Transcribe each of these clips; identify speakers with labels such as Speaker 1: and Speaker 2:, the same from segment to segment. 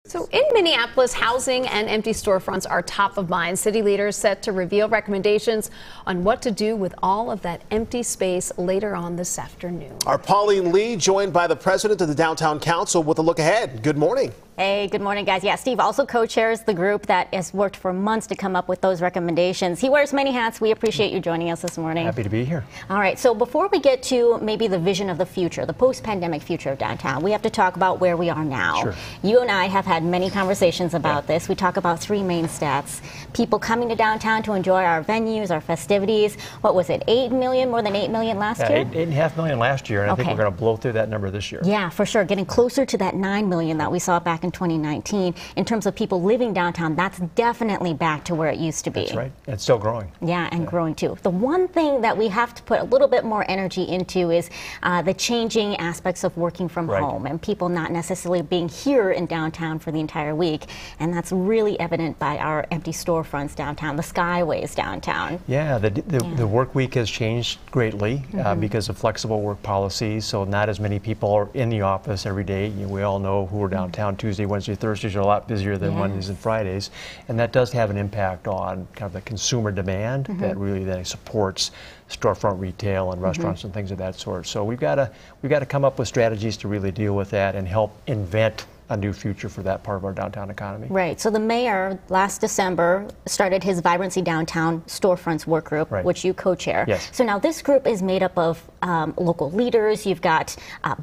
Speaker 1: So in Minneapolis, housing and empty storefronts are top of mind. City leaders set to reveal recommendations on what to do with all of that empty space later on this afternoon.
Speaker 2: Our Pauline Lee joined by the president of the Downtown Council with a look ahead. Good morning.
Speaker 3: Hey, good morning, guys. Yeah, Steve also co-chairs the group that has worked for months to come up with those recommendations. He wears many hats. We appreciate you joining us this morning.
Speaker 4: Happy to be here.
Speaker 3: All right, so before we get to maybe the vision of the future, the post-pandemic future of downtown, we have to talk about where we are now.
Speaker 4: Sure.
Speaker 3: You and I have had many conversations about this. We talk about three main stats. People coming to downtown to enjoy our venues, our festivities. What was it, 8 million, more than 8 million last year?
Speaker 4: 8.5 million last year, and I think we're going to blow through that number this year.
Speaker 3: Yeah, for sure. Getting closer to that 9 million that we saw back in 2019. In terms of people living downtown, that's definitely back to where it used to be.
Speaker 4: That's right. It's still growing.
Speaker 3: Yeah, and growing too. The one thing that we have to put a little bit more energy into is the changing aspects of working from home and people not necessarily being here in downtown for the entire week. And that's really evident by our empty storefronts downtown, the skyways downtown.
Speaker 4: Yeah, the work week has changed greatly because of flexible work policies. So not as many people are in the office every day. We all know who are downtown Tuesday, Wednesday, Thursdays are a lot busier than Mondays and Fridays, and that does have an impact on kind of the consumer demand that really then supports storefront retail and restaurants and things of that sort. So we've got to come up with strategies to really deal with that and help invent a new future for that part of our downtown economy.
Speaker 3: Right. So the mayor last December started his Vibrancy Downtown Storefronts work group, which you co-chair.
Speaker 4: Yes.
Speaker 3: So now this group is made up of local leaders. You've got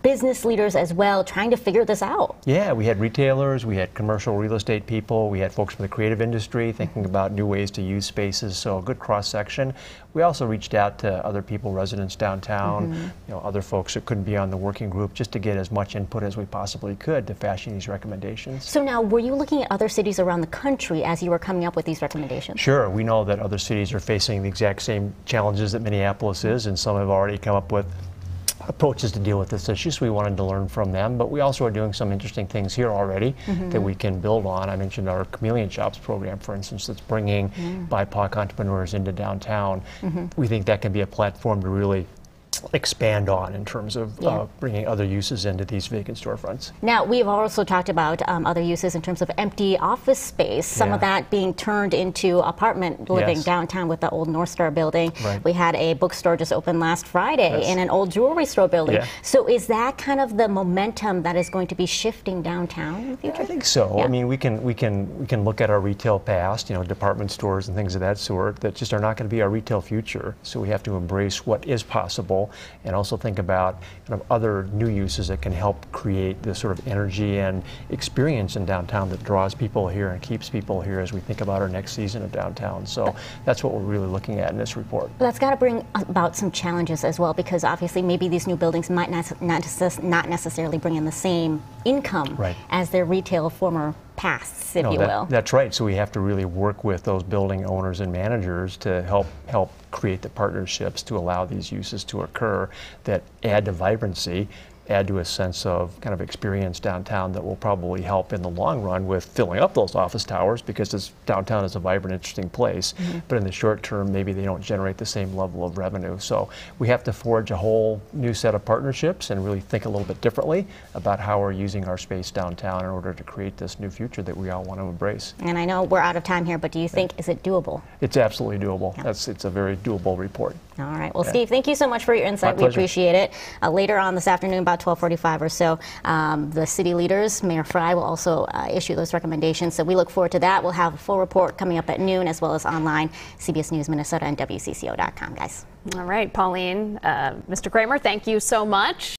Speaker 3: business leaders as well trying to figure this out.
Speaker 4: Yeah, we had retailers, we had commercial real estate people, we had folks from the creative industry thinking about new ways to use spaces, so a good cross-section. We also reached out to other people, residents downtown, other folks that couldn't be on the working group, just to get as much input as we possibly could to fashion these recommendations.
Speaker 3: So now, were you looking at other cities around the country as you were coming up with these recommendations?
Speaker 4: Sure. We know that other cities are facing the exact same challenges that Minneapolis is, and some have already come up with approaches to deal with this issue, so we wanted to learn from them. But we also are doing some interesting things here already that we can build on. I mentioned our Chameleon Shops program, for instance, that's bringing BIPOC entrepreneurs into downtown. We think that can be a platform to really expand on in terms of bringing other uses into these vacant storefronts. Now,
Speaker 3: we've also talked about other uses in terms of empty office space, some of that being turned into apartment living downtown with the old North Star building. We had a bookstore just open last Friday in an old jewelry store building. So is that kind of the momentum that is going to be shifting downtown in the future?
Speaker 4: I think so. I mean, we can look at our retail past, department stores and things of that sort that just are not going to be our retail future. So we have to embrace what is possible and also think about kind of other new uses that can help create this sort of energy and experience in downtown that draws people here and keeps people here as we think about our next season of downtown. So that's what we're really looking at in this report.
Speaker 3: That's got to bring about some challenges as well, because obviously maybe these new buildings might not necessarily bring in the same income as their retail former pasts, if you will.
Speaker 4: That's right. So we have to really work with those building owners and managers to help create the partnerships to allow these uses to occur that add to vibrancy, add to a sense of kind of experience downtown that will probably help in the long run with filling up those office towers, because downtown is a vibrant, interesting place. But in the short term, maybe they don't generate the same level of revenue. So we have to forge a whole new set of partnerships and really think a little bit differently about how we're using our space downtown in order to create this new future that we all want to embrace.
Speaker 3: And I know we're out of time here, but do you think, is it doable?
Speaker 4: It's absolutely doable. It's a very doable report.
Speaker 3: All right. Well, Steve, thank you so much for your insight. We appreciate it. Later on this afternoon, about 12:45 or so, the city leaders, Mayor Fry, will also issue those recommendations. So we look forward to that. We'll have a full report coming up at noon, as well as online, CBS News Minnesota and WCCO.com, guys.
Speaker 1: All right, Pauline, Mr. Cramer, thank you so much.